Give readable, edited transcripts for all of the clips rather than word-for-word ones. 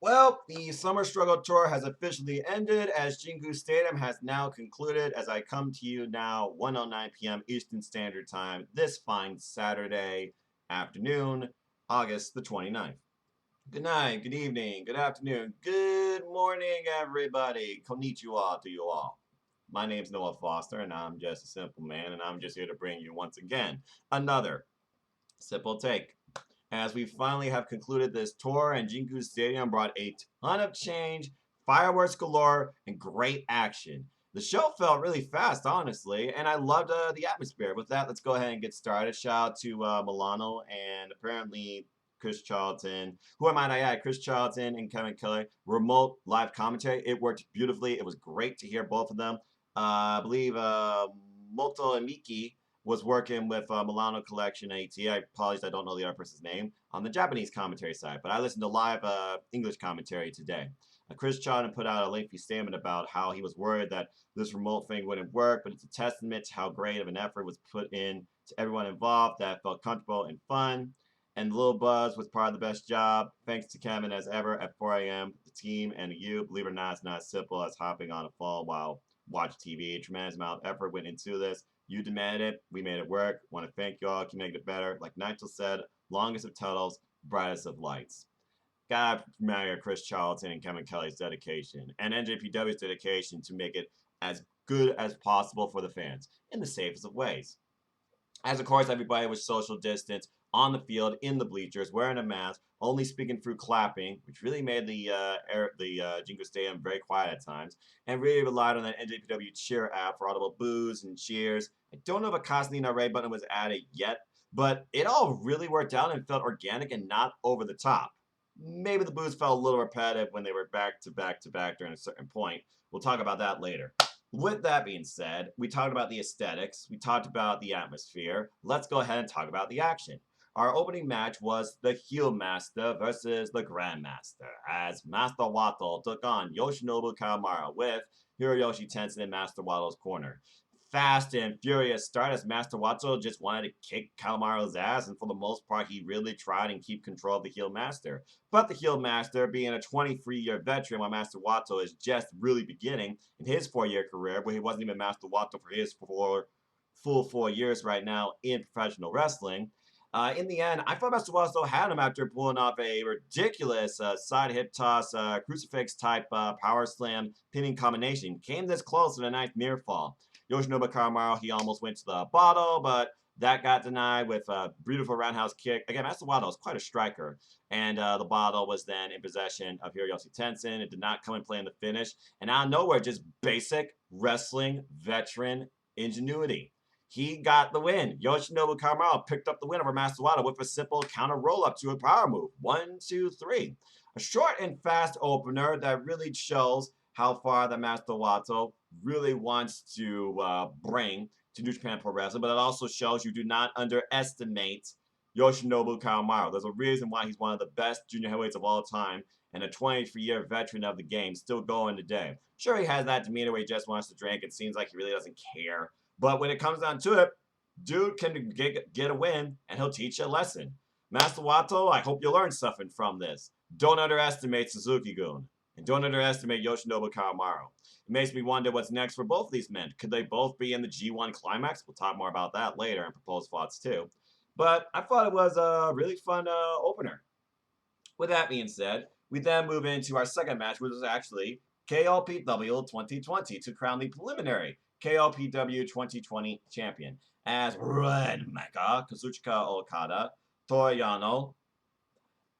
Well, the Summer Struggle Tour has officially ended as Jingu Stadium has now concluded as I come to you now 1:09 p.m. Eastern Standard Time this fine Saturday afternoon, August the 29th. Good night, good evening, good afternoon, good morning, everybody. Konnichiwa to you all. My name's Noah Foster, and I'm just a simple man, and I'm just here to bring you once again another simple take as we finally have concluded this tour, and Jingu Stadium brought a ton of change, fireworks galore, and great action. The show felt really fast, honestly, and I loved the atmosphere. With that, let's go ahead and get started. Shout out to Milano and apparently Chris Charlton. Who am I add? Chris Charlton and Kevin Kelly. Remote live commentary. It worked beautifully. It was great to hear both of them. I believe Moto and Miki was working with Milano Collection AT. I apologize, I don't know the other person's name on the Japanese commentary side, but I listened to live English commentary today. Chris Charlton put out a lengthy statement about how he was worried that this remote thing wouldn't work, but it's a testament to how great of an effort was put in to everyone involved that felt comfortable and fun. And the little buzz was part of the best job. Thanks to Kevin as ever at 4 a.m. The team and you, believe it or not, it's not as simple as hopping on a phone while watching TV. A tremendous amount of effort went into this. You demanded it. We made it work. Want to thank you all. Keep making it better. Like Naito said, longest of tunnels, brightest of lights. God admire Chris Charlton and Kevin Kelly's dedication and NJPW's dedication to make it as good as possible for the fans in the safest of ways. As of course, everybody was social distance on the field, in the bleachers, wearing a mask, only speaking through clapping, which really made the Jingo Stadium very quiet at times, and really relied on that NJPW cheer app for audible boos and cheers. I don't know if a Constantine Ray button was added yet, but it all really worked out and felt organic and not over the top. Maybe the boos felt a little repetitive when they were back to back to back during a certain point. We'll talk about that later. With that being said, we talked about the aesthetics, we talked about the atmosphere. Let's go ahead and talk about the action. Our opening match was the Heel Master versus the Grandmaster, as Master Wato took on Yoshinobu Kawamura with Hiroyoshi Tensei in Master Wato's corner. Fast and furious start as Master Wato just wanted to kick Kawamura's ass, and for the most part, he really tried and keep control of the Heel Master. But the Heel Master, being a 23-year veteran, while Master Wato is just really beginning in his 4-year career, where he wasn't even Master Wato for his full 4 years right now in professional wrestling. In the end, I thought Master Wato had him after pulling off a ridiculous side hip toss, crucifix type power slam pinning combination. Came this close to a nice near fall. Yoshinobu Kawamura, he almost went to the bottle, but that got denied with a beautiful roundhouse kick. Again, Master Wato is quite a striker, and the bottle was then in possession of Hiroyoshi Tensei. It did not come and play in the finish, and out of nowhere, just basic wrestling veteran ingenuity. He got the win. Yoshinobu Kawamura picked up the win over Master Wato with a simple counter roll-up to a power move. 1, 2, 3. A short and fast opener that really shows how far the Master Wato really wants to bring to New Japan Pro Wrestling, but it also shows you do not underestimate Yoshinobu Kawamura. There's a reason why he's one of the best junior heavyweights of all time and a 23-year veteran of the game, still going today. Sure, he has that demeanor where he just wants to drink. It seems like he really doesn't care. But when it comes down to it, dude can get a win, and he'll teach you a lesson. Master Wato, I hope you learn something from this. Don't underestimate Suzuki-gun, and don't underestimate Yoshinobu Kawamura. It makes me wonder what's next for both these men. Could they both be in the G1 Climax? We'll talk more about that later and proposed thoughts too. But I thought it was a really fun opener. With that being said, we then move into our second match, which is actually KLPW 2020 to crown the preliminary KLPW 2020 champion as Red Mecha, Kazuchika Okada, Toyano,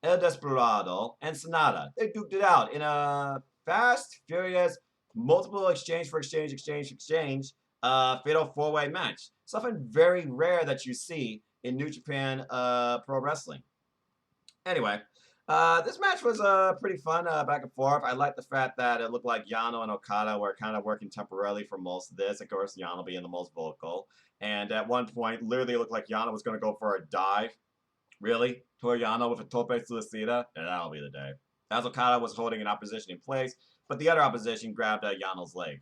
El Desperado, and Sonata. They duked it out in a fast, furious, multiple exchange for exchange, fatal four-way match. Something very rare that you see in New Japan Pro Wrestling. Anyway, this match was pretty fun back and forth. I like the fact that it looked like Yano and Okada were kind of working temporarily for most of this. Of course, Yano being the most vocal. And at one point, literally it looked like Yano was going to go for a dive. Really? Toward Yano with a tope suicida? And that'll be the day. As Okada was holding an opposition in place, but the other opposition grabbed Yano's leg.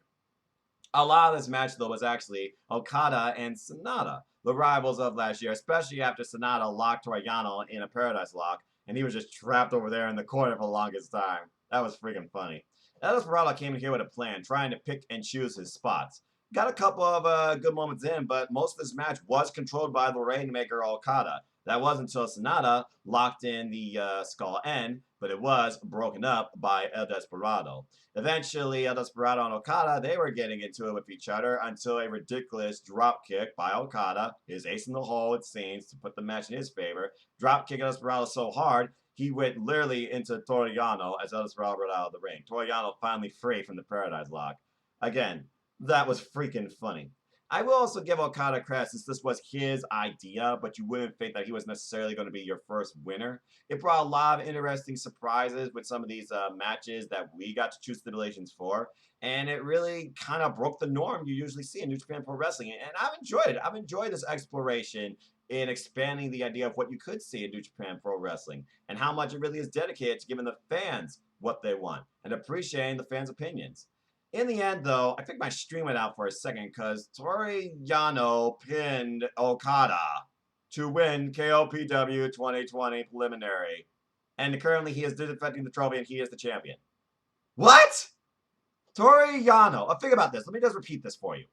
A lot of this match, though, was actually Okada and Sonata, the rivals of last year, especially after Sonata locked Yano in a Paradise Lock and he was just trapped over there in the corner for the longest time. That was freaking funny. El Desperado came in here with a plan, trying to pick and choose his spots. Got a couple of good moments in, but most of this match was controlled by the Rainmaker Okada. That wasn't until Sonata locked in the skull end, but it was broken up by El Desperado. Eventually, El Desperado and Okada, they were getting into it with each other until a ridiculous drop kick by Okada, his ace in the hole, it seems, to put the match in his favor. Drop kick El Desperado so hard, he went literally into Toru Yano as El Desperado ran out of the ring. Toru Yano finally free from the Paradise Lock. Again, that was freaking funny. I will also give Okada credit since this was his idea, but you wouldn't think that he was necessarily going to be your first winner. It brought a lot of interesting surprises with some of these matches that we got to choose stipulations for, and it really kind of broke the norm you usually see in New Japan Pro Wrestling, and I've enjoyed it. I've enjoyed this exploration in expanding the idea of what you could see in New Japan Pro Wrestling and how much it really is dedicated to giving the fans what they want and appreciating the fans' opinions. In the end, though, I think my stream went out for a second because Toru Yano pinned Okada to win KOPW 2020 preliminary. And currently he is defending the trophy and he is the champion. What? Toru Yano. Think about this. Let me just repeat this for you.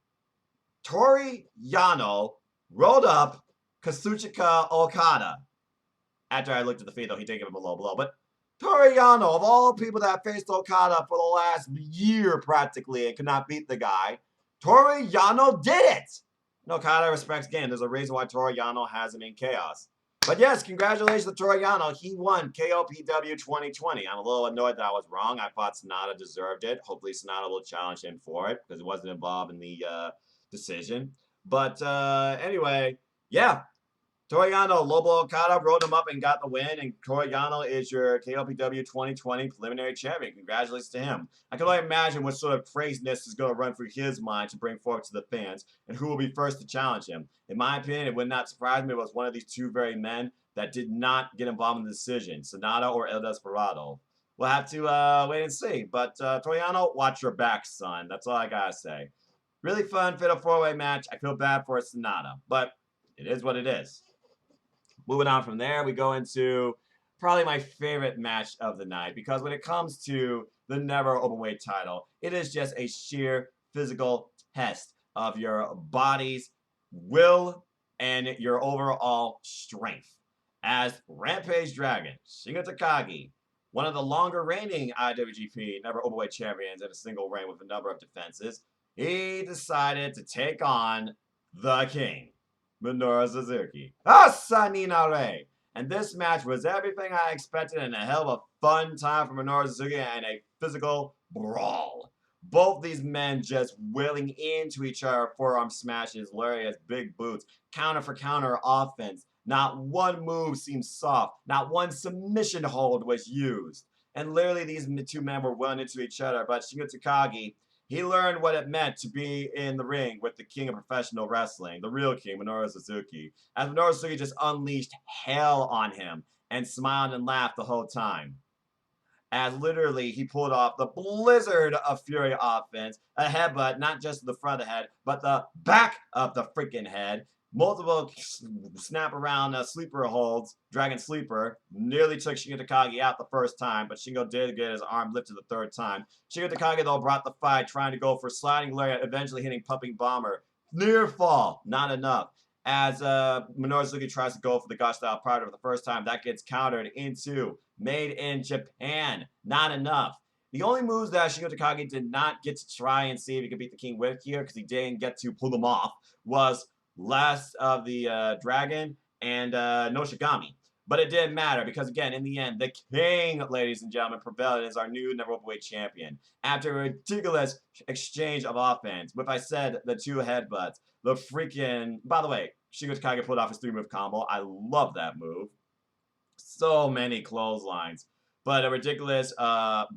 Toru Yano rolled up Kazuchika Okada. After I looked at the feed, though, he did give him a low blow. But Toru Yano, of all people that faced Okada for the last year practically and could not beat the guy, Toru Yano did it! And Okada respects game. There's a reason why Toru Yano has him in chaos. But yes, congratulations to Toru Yano. He won KOPW 2020. I'm a little annoyed that I was wrong. I thought Sonata deserved it. Hopefully Sonata will challenge him for it because it wasn't involved in the decision. But anyway, yeah. Toru Yano, Lobo Okada rode him up and got the win, and Toru Yano is your KOPW 2020 preliminary champion. Congratulations to him. I can only imagine what sort of craziness is going to run through his mind to bring forward to the fans, and who will be first to challenge him. In my opinion, it would not surprise me if it was one of these two very men that did not get involved in the decision, Sonata or El Desperado. We'll have to wait and see. But Toru Yano, watch your back, son. That's all I gotta say. Really fun, fatal four-way match. I feel bad for Sonata, but it is what it is. Moving on from there, we go into probably my favorite match of the night because when it comes to the Never Openweight title, it is just a sheer physical test of your body's will and your overall strength. As Rampage Dragon, Shingo Takagi, one of the longer reigning IWGP Never Openweight champions in a single reign with a number of defenses, he decided to take on the King, Minoru Suzuki. Asaninare! And this match was everything I expected and a hell of a fun time for Minoru Suzuki and a physical brawl. Both these men just willing into each other, forearm smashes, lariats, big boots, counter for counter offense. Not one move seemed soft. Not one submission hold was used. And literally these two men were willing into each other, but Shingo Takagi, he learned what it meant to be in the ring with the king of professional wrestling, the real king, Minoru Suzuki. As Minoru Suzuki just unleashed hell on him and smiled and laughed the whole time. As literally he pulled off the blizzard of Fury offense, a headbutt, not just the front of the head, but the back of the freaking head. Multiple snap around sleeper holds, Dragon Sleeper, nearly took Shingo Takagi out the first time, but Shingo did get his arm lifted the third time. Shingo Takagi, though, brought the fight, trying to go for sliding lariat, eventually hitting Pumping Bomber. Near fall, not enough. As Minoru Suzuki tries to go for the God style prior for the first time, that gets countered into Made in Japan. Not enough. The only moves that Shingo Takagi did not get to try and see if he could beat the King with here, because he didn't get to pull them off, was Last of the Dragon and Noshigami. But it didn't matter because, again, in the end, the King, ladies and gentlemen, prevailed as our new Never Openweight champion. After a ridiculous exchange of offense, with I said the two headbutts, the freaking... By the way, Shingo Takagi pulled off his 3-move combo. I love that move. So many clotheslines. But a ridiculous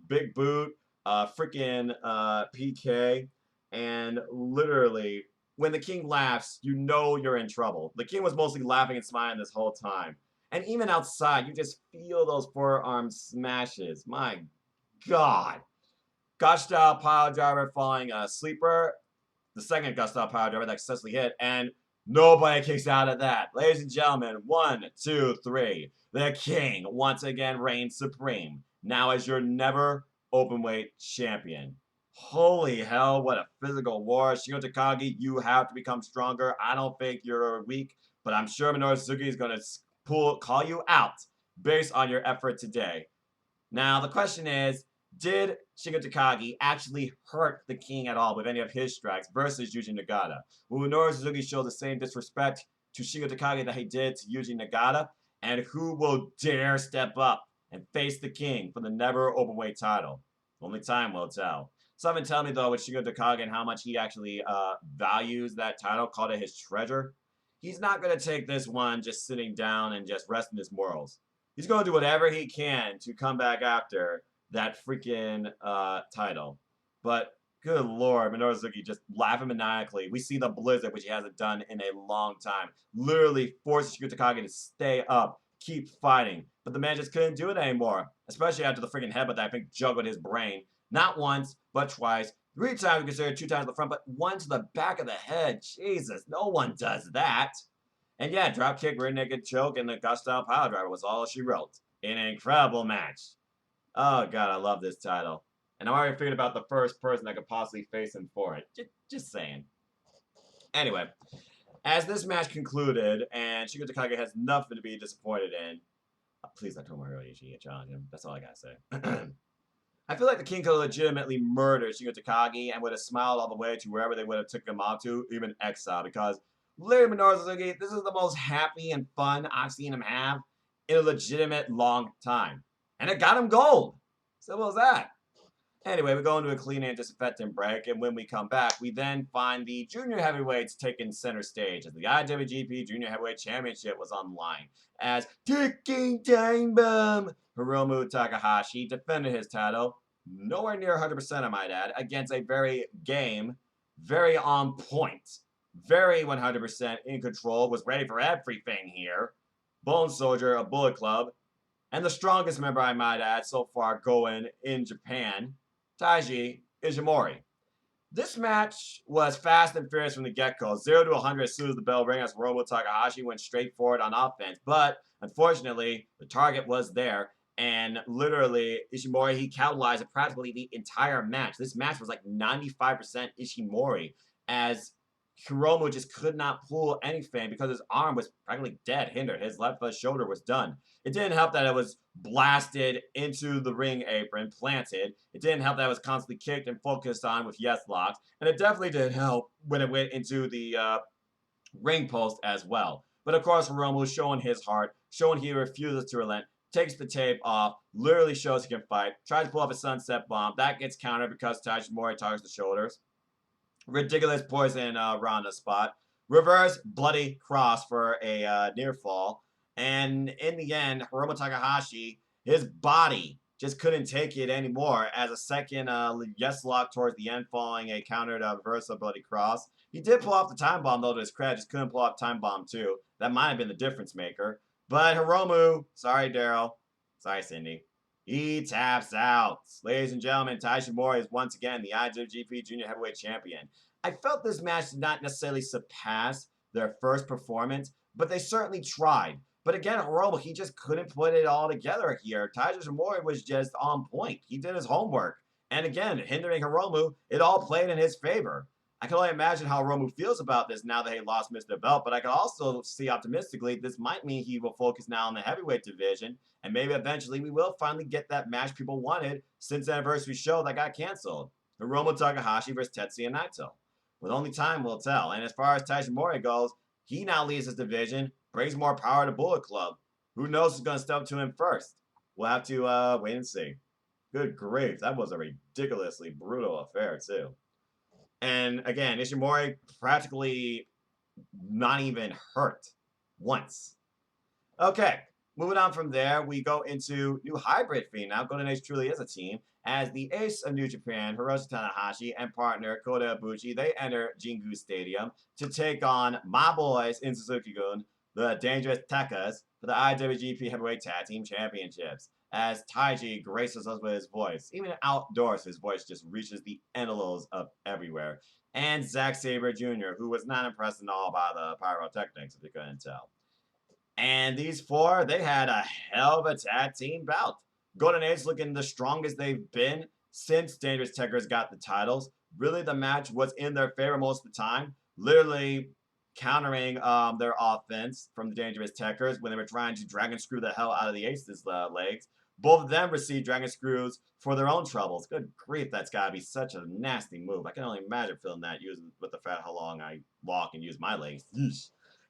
big boot, freaking PK, and literally... When the King laughs, you know you're in trouble. The King was mostly laughing and smiling this whole time. And even outside, you just feel those forearm smashes. My God. God-style pile driver falling a sleeper. The second God-style pile driver that successfully hit. And Nobody kicks out of that. Ladies and gentlemen, 1, 2, 3. The king once again reigns supreme. Now as your never openweight champion. Holy hell, what a physical war. Shingo Takagi, you have to become stronger. I don't think you're weak, but I'm sure Minoru Suzuki is going to call you out based on your effort today. Now, the question is, did Shingo Takagi actually hurt the king at all with any of his strikes versus Yuji Nagata? Will Minoru Suzuki show the same disrespect to Shingo Takagi that he did to Yuji Nagata? And who will dare step up and face the king for the never openweight title? Only time will tell. Something tell me, though, with Shingo Takagi and how much he actually values that title, called it his treasure, he's not going to take this one just sitting down and just resting his morals. He's going to do whatever he can to come back after that freaking title. But good lord, Minoru Suzuki just laughing maniacally. We see the blizzard, which he hasn't done in a long time. Literally forces Shingo Takagi to stay up, keep fighting. But the man just couldn't do it anymore. Especially after the freaking headbutt that I think juggled his brain. Not once, but twice. 3 times considered, 2 times to the front, but 1 to the back of the head. Jesus, no one does that. And yeah, dropkick, rear naked choke, and the Gustave pile driver was all she wrote. In an incredible match. Oh god, I love this title. And I'm already thinking about the first person that could possibly face him for it. Just saying. Anyway, as this match concluded, and Shingo Takagi has nothing to be disappointed in. Please let Tomohiro Ishii challenge him. That's all I gotta say. I feel like the King could have legitimately murdered Shingo Takagi and would have smiled all the way to wherever they would have took him off to, even exile, because literally Minoru Suzuki, this is the most happy and fun I've seen him have in a legitimate long time. And it got him gold. Simple as that. Anyway, we go into a clean and disinfectant break, and when we come back, we then find the junior heavyweights taking center stage as the IWGP Junior Heavyweight Championship was on the line. As ticking time bomb, Hiromu Takahashi defended his title, nowhere near 100%, I might add, against a very game, very on point, very 100% in control, was ready for everything here. Bone Soldier, a Bullet Club, and the strongest member, I might add, so far going in Japan, Taiji Ishimori. This match was fast and furious from the get-go. 0 to 100 as soon as the bell rang as Hiromu Takahashi went straight forward on offense. But, unfortunately, the target was there. And literally, Ishimori, he capitalized practically the entire match. This match was like 95% Ishimori, as Hiromu just could not pull anything because his arm was practically dead, hindered. His left shoulder was done. It didn't help that it was blasted into the ring apron, planted. It didn't help that it was constantly kicked and focused on with yes locks. And it definitely didn't help when it went into the ring post as well. But of course, Hiromu showing his heart, showing he refuses to relent, takes the tape off, literally shows he can fight, tries to pull up a sunset bomb. That gets countered because Ishimori targets the shoulders. Ridiculous poison Ronda spot. Reverse bloody cross for a near fall. And in the end, Hiromu Takahashi, his body just couldn't take it anymore as a second yes lock towards the end, following a countered reverse bloody cross. He did pull off the time bomb, though, to his credit. Just couldn't pull off time bomb, too. That might have been the difference maker. But Hiromu, sorry, Daryl. Sorry, Cindy. He taps out. Ladies and gentlemen, Ishimori is once again the IWGP Junior Heavyweight Champion. I felt this match did not necessarily surpass their first performance, but they certainly tried. But again, Hiromu, he just couldn't put it all together here. Ishimori was just on point. He did his homework. And again, hindering Hiromu, it all played in his favor. I can only imagine how Hiromu feels about this now that he lost Mr. Belt, but I can also see optimistically this might mean he will focus now on the heavyweight division, and maybe eventually we will finally get that match people wanted since the anniversary show that got canceled. Hiromu Takahashi versus Tetsuya Naito. With only time will tell. And as far as Ishimori goes, he now leads his division, brings more power to Bullet Club. Who knows who's going to step to him first? We'll have to wait and see. Good grief, that was a ridiculously brutal affair, too. And again, Ishimori practically not even hurt once. Okay, moving on from there, we go into new hybrid feed now. Golden Age truly is a team, as the ace of New Japan, Hiroshi Tanahashi, and partner Koda Ibushi, they enter Jingu Stadium to take on my boys in Suzuki-gun, the Dangerous Takas, for the IWGP Heavyweight Tag Team Championships. as Taiji graces us with his voice. Even outdoors, his voice just reaches the envelopes of everywhere. And Zack Sabre Jr., who was not impressed at all by the pyrotechnics, if you couldn't tell. And these four, they had a hell of a tag team bout. Golden Age looking the strongest they've been since Dangerous Tekkers got the titles. Really, the match was in their favor most of the time. Literally countering their offense from the Dangerous Tekkers when they were trying to dragon screw the hell out of the Ace's legs. Both of them received dragon screws for their own troubles. Good grief, that's got to be such a nasty move. I can only imagine feeling that using with the fact how long I walk and use my legs.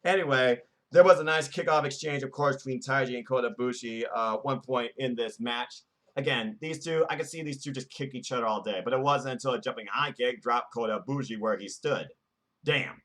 Anyway, there was a nice kickoff exchange, of course, between Taiji and Kota Ibushi one point in this match. Again, these two, I could see these two just kick each other all day, but it wasn't until a jumping high kick dropped Kota Ibushi where he stood. Damn.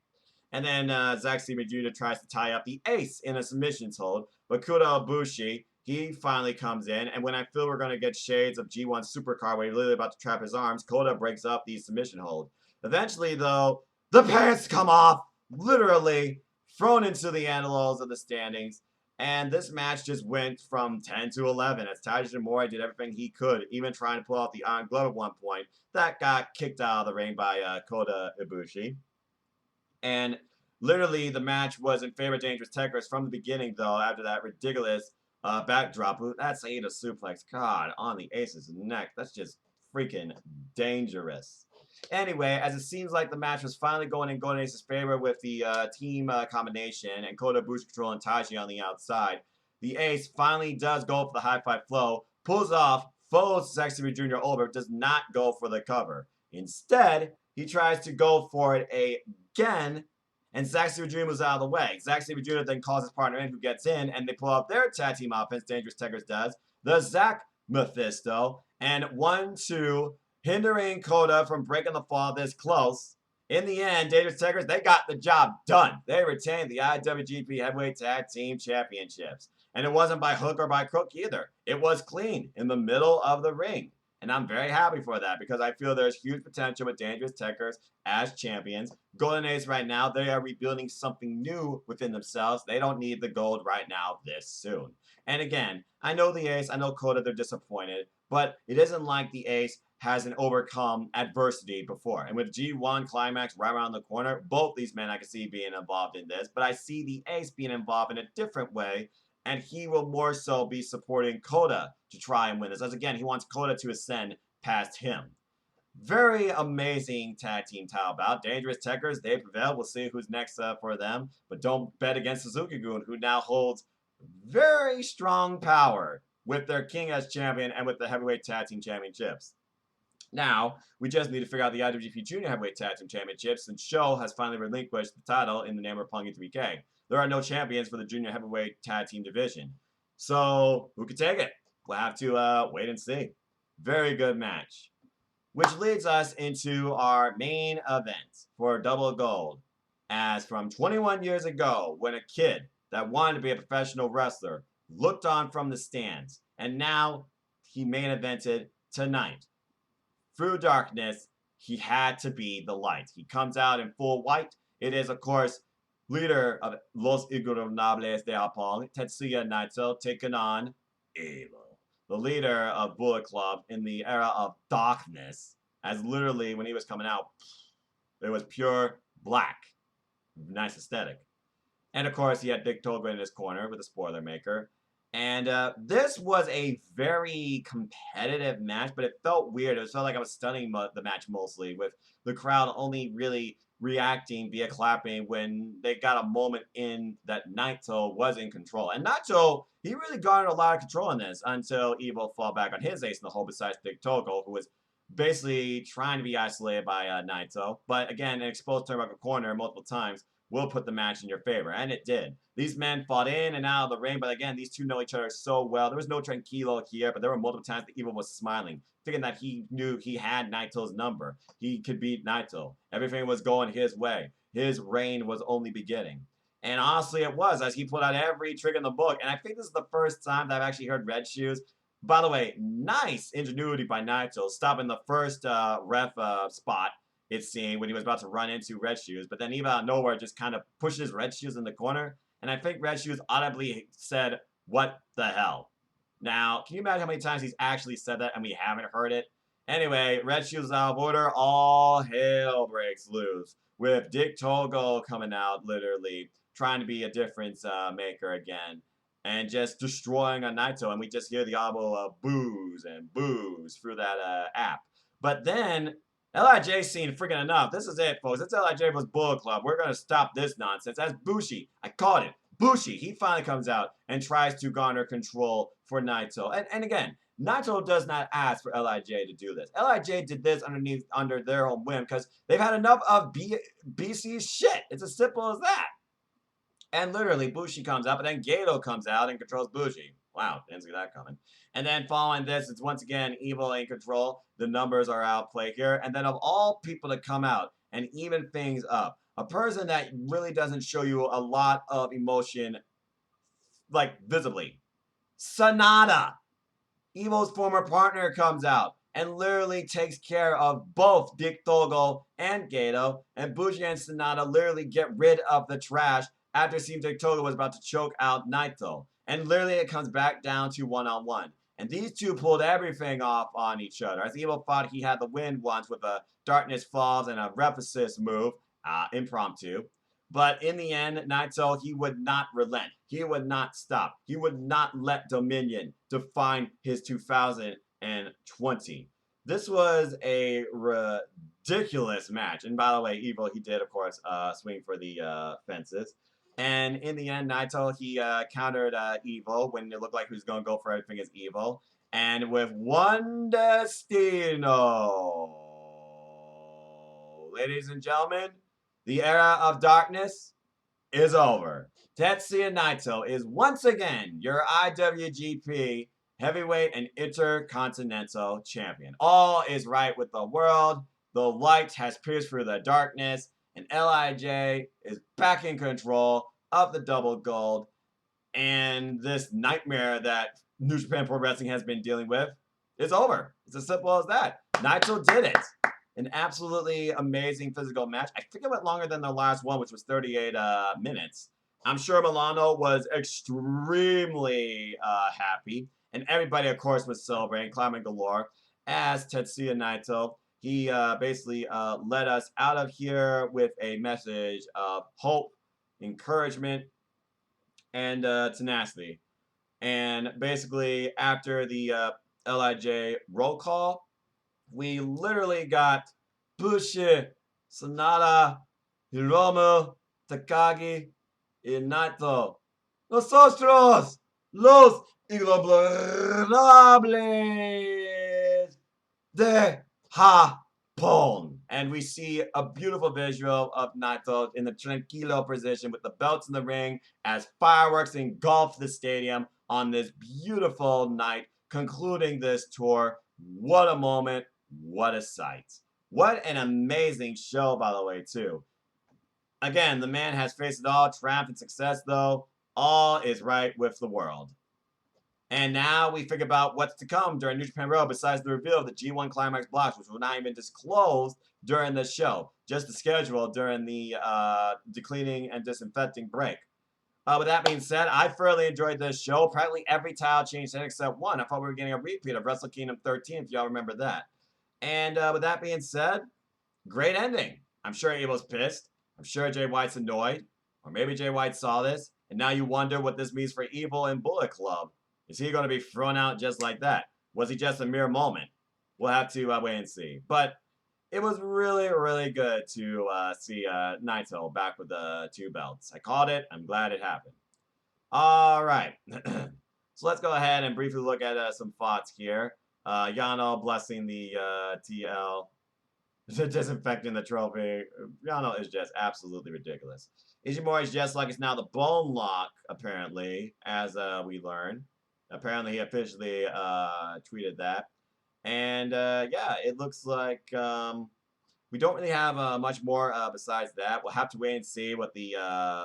And then Zack Sabre Jr. tries to tie up the Ace in a submissions hold, but Kota Ibushi, he finally comes in, and when I feel we're going to get shades of G1 Supercar where he's literally about to trap his arms, Kota breaks up the submission hold. Eventually, though, the pants come off, literally thrown into the analogs of the standings. And this match just went from 10 to 11 as Taiji Shimura did everything he could, even trying to pull out the Iron Glove at one point. That got kicked out of the ring by Kota Ibushi. And literally, the match was in favor of Dangerous Tekkers from the beginning, though, after that ridiculous backdrop. That's Aida suplex. God, on the Ace's neck. That's just freaking dangerous. Anyway, as it seems like the match was finally going in Golden Ace's favor with the team combination and Kota Ibushi controlling Taiji on the outside, the Ace finally does go for the high five flow, pulls off, folds Zack Sabre Jr. over, does not go for the cover. Instead, he tries to go for it again, and Zack Sabre Jr. was out of the way. Zack Sabre Jr. then calls his partner in, who gets in, and they pull up their tag team offense, Dangerous Tekkers does, the Zack Mephisto, and 1-2, hindering Koda from breaking the fall this close. In the end, Dangerous Tekkers, they got the job done. They retained the IWGP Heavyweight Tag Team Championships. And it wasn't by hook or by crook either. It was clean in the middle of the ring. And I'm very happy for that because I feel there's huge potential with Dangerous Tekkers as champions. Golden Ace right now, they are rebuilding something new within themselves. They don't need the gold right now this soon. And again, I know the Ace, I know Koda, they're disappointed, but it isn't like the Ace hasn't overcome adversity before. And with G1 Climax right around the corner, both these men I can see being involved in this, but I see the Ace being involved in a different way, and he will more so be supporting Koda to try and win this. As again, he wants Koda to ascend past him. Very amazing tag team title bout. Dangerous Tekkers, they prevail. We'll see who's next for them. But don't bet against Suzuki-gun, who now holds very strong power with their King as champion and with the Heavyweight Tag Team Championships. Now, we just need to figure out the IWGP Junior Heavyweight Tag Team Championships, since Sho has finally relinquished the title in the name of Punky 3K. There are no champions for the Junior Heavyweight Tag Team division. So, who could take it? We'll have to wait and see. Very good match. Which leads us into our main event for Double Gold. As from 21 years ago, when a kid that wanted to be a professional wrestler looked on from the stands, and now he main evented tonight. Through darkness, he had to be the light. He comes out in full white. It is, of course, leader of Los Ingobernables de Japón, Tetsuya Naito, taking on Evil, the leader of Bullet Club in the era of darkness, as literally when he was coming out, it was pure black. Nice aesthetic. And of course, he had Dick Togo in his corner with a spoiler maker. And this was a very competitive match, but it felt weird. It felt like I was stunning the match mostly, with the crowd only really reacting via clapping when they got a moment in that Naito was in control. And Naito, he really garnered a lot of control in this until Evil fell back on his ace in the hole besides Dick Togo, who was basically trying to be isolated by Naito. But again, an exposed turnbuckle corner multiple times will put the match in your favor, and it did. These men fought in and out of the ring, but again, these two know each other so well. There was no tranquilo here, but there were multiple times that Evil was smiling, thinking that he knew he had Naito's number. He could beat Naito. Everything was going his way. His reign was only beginning. And honestly, it was, as he pulled out every trick in the book. And I think this is the first time that I've actually heard Red Shoes. By the way, nice ingenuity by Naito, stopping the first ref spot, it seemed, when he was about to run into Red Shoes. But then Evil out of nowhere just kind of pushes Red Shoes in the corner. And I think Red Shoes audibly said, "What the hell?" Now, can you imagine how many times he's actually said that and we haven't heard it? Anyway, Red Shoes out of order. All hell breaks loose with Dick Togo coming out, literally trying to be a difference maker again and just destroying a Naito. And we just hear the audible boos and boos through that app. But then LIJ seen freaking enough. This is it, folks. It's LIJ vs. Bullet Club. We're going to stop this nonsense. That's Bushi. I caught it. Bushi, he finally comes out and tries to garner control for Naito. And again, Naito does not ask for LIJ to do this. LIJ did this under their own whim because they've had enough of BC's shit. It's as simple as that. And literally, Bushi comes out, but then Gato comes out and controls Bushi. Wow, didn't see that coming. And then following this, it's once again Evil in control. The numbers are outplayed here. And then of all people to come out and even things up, a person that really doesn't show you a lot of emotion, like visibly, Sonata. Evil's former partner comes out and literally takes care of both Dick Togo and Gato. And Bushi and Sonata literally get rid of the trash after it seems Dick Togo was about to choke out Naito. And literally it comes back down to one-on-one. And these two pulled everything off on each other. As Evil thought he had the win once with a Darkness Falls and a Ref Assist move, impromptu. But in the end, Naito, he would not relent. He would not stop. He would not let Dominion define his 2020. This was a ridiculous match. And by the way, Evil, he did, of course, swing for the fences. And in the end, Naito, he countered Evil when it looked like he was going to go for everything as Evil. And with one destino, ladies and gentlemen, the era of darkness is over. Tetsuya Naito is once again your IWGP Heavyweight and Intercontinental Champion. All is right with the world. The light has pierced through the darkness, and LIJ is back in control of the double gold. And this nightmare that New Japan Pro Wrestling has been dealing with is over. It's as simple as that. Naito did it. An absolutely amazing physical match. I think it went longer than the last one, which was 38 minutes. I'm sure Milano was extremely happy. And everybody, of course, was celebrating, climbing galore, as Tetsuya Naito. He basically led us out of here with a message of hope, encouragement, and tenacity. And basically, after the LIJ roll call, we literally got Bushi, Sonata, Hiromu, Takagi, and Naito. Nosotros, los ingobernables de Japón. And we see a beautiful visual of Naito in the tranquilo position with the belts in the ring as fireworks engulf the stadium on this beautiful night, concluding this tour. What a moment. What a sight. What an amazing show, by the way, too. Again, the man has faced it all, triumph and success, though. All is right with the world. And now we think about what's to come during New Japan Road besides the reveal of the G1 Climax blocks, which were not even disclosed during the show. Just the schedule during the decleaning and disinfecting break. With that being said, I thoroughly enjoyed this show. Practically every title changed except one. I thought we were getting a repeat of Wrestle Kingdom 13, if y'all remember that. And with that being said, great ending. I'm sure Abel's pissed. I'm sure Jay White's annoyed. Or maybe Jay White saw this, and now you wonder what this means for Evil and Bullet Club. Is he going to be thrown out just like that? Was he just a mere moment? We'll have to wait and see. But it was really, really good to see Naito back with the 2 belts. I called it. I'm glad it happened. All right. So let's go ahead and briefly look at some thoughts here. Yano blessing the TL, disinfecting the trophy. Yano is just absolutely ridiculous. Ishimori is just like it's now the Bone Lock, apparently, as we learn. Apparently, he officially tweeted that. And yeah, it looks like we don't really have much more besides that. We'll have to wait and see what the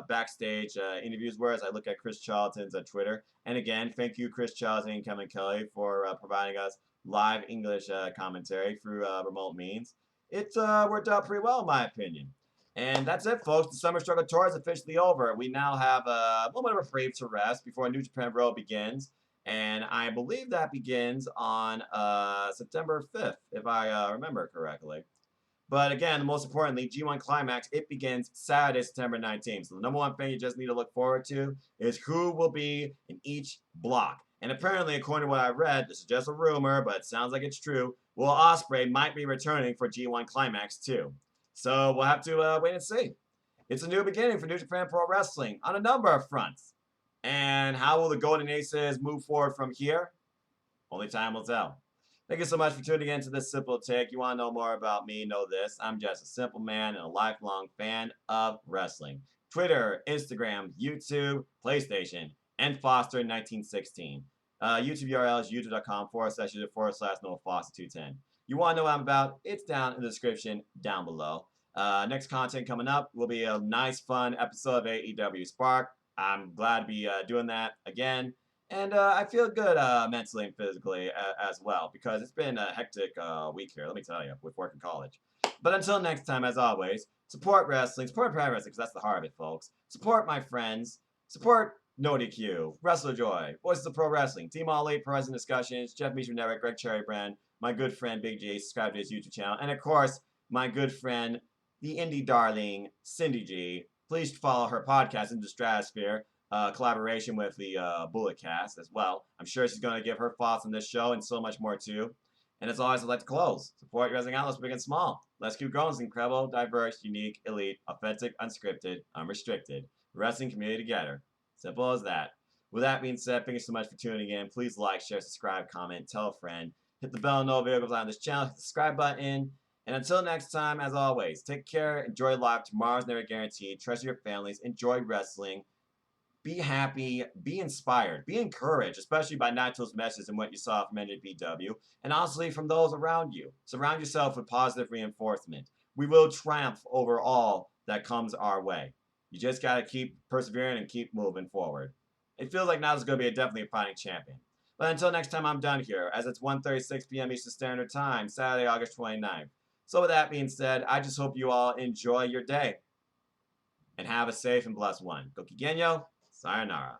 backstage interviews were as I look at Chris Charlton's Twitter. And again, thank you, Chris Charlton and Kevin Kelly, for providing us live English commentary through remote means. It worked out pretty well, in my opinion. And that's it, folks. The Summer Struggle Tour is officially over. We now have a little bit of a break to rest before New Japan Road begins. And I believe that begins on September 5th, if I remember correctly. But again, most importantly, G1 Climax, it begins Saturday, September 19th. So the number one thing you just need to look forward to is who will be in each block. And apparently, according to what I read, this is just a rumor, but it sounds like it's true, Will Ospreay might be returning for G1 Climax too. So we'll have to wait and see. It's a new beginning for New Japan Pro Wrestling on a number of fronts. And how will the Golden Aces move forward from here? Only time will tell. Thank you so much for tuning in to this simple take. You want to know more about me? Know this. I'm just a simple man and a lifelong fan of wrestling. Twitter, Instagram, YouTube, PlayStation, and Foster1916. YouTube URL is youtube.com/Noah Foster210. You want to know what I'm about? It's down in the description down below. Next content coming up will be a nice, fun episode of AEW Spark. I'm glad to be doing that again. And I feel good mentally and physically as well because it's been a hectic week here, let me tell you, with work in college. But until next time, as always, support wrestling, support pro wrestling because that's the heart of it, folks. Support my friends, support No DQ, Wrestler Joy, Voices of Pro Wrestling, Team All Elite, Pro Wrestling Discussions, Jeff Meacham Network, Greg Cherrybrand, my good friend Big G, subscribe to his YouTube channel, and of course, my good friend, the indie darling, Cindy G. Please follow her podcast, Into Stratosphere. Collaboration with the Bullet Cast as well. I'm sure she's going to give her thoughts on this show and so much more too. And as always, I'd like to close. Support your wrestling outlets, big and small. Let's keep growing. It's incredible, diverse, unique, elite, authentic, unscripted, unrestricted. Wrestling community together. Simple as that. With that being said, thank you so much for tuning in. Please like, share, subscribe, comment, tell a friend. Hit the bell and know video goes on this channel. Hit the subscribe button. And until next time, as always, take care, enjoy life. Tomorrow's never guaranteed. Trust your families. Enjoy wrestling. Be happy, be inspired, be encouraged, especially by Naito's message and what you saw from NJPW, and honestly from those around you. Surround yourself with positive reinforcement. We will triumph over all that comes our way. You just got to keep persevering and keep moving forward. It feels like Naito's going to be definitely a fighting champion. But until next time, I'm done here, as it's 1:36 p.m. Eastern Standard Time, Saturday, August 29th. So with that being said, I just hope you all enjoy your day and have a safe and blessed one. Gokigenyo. Sayonara.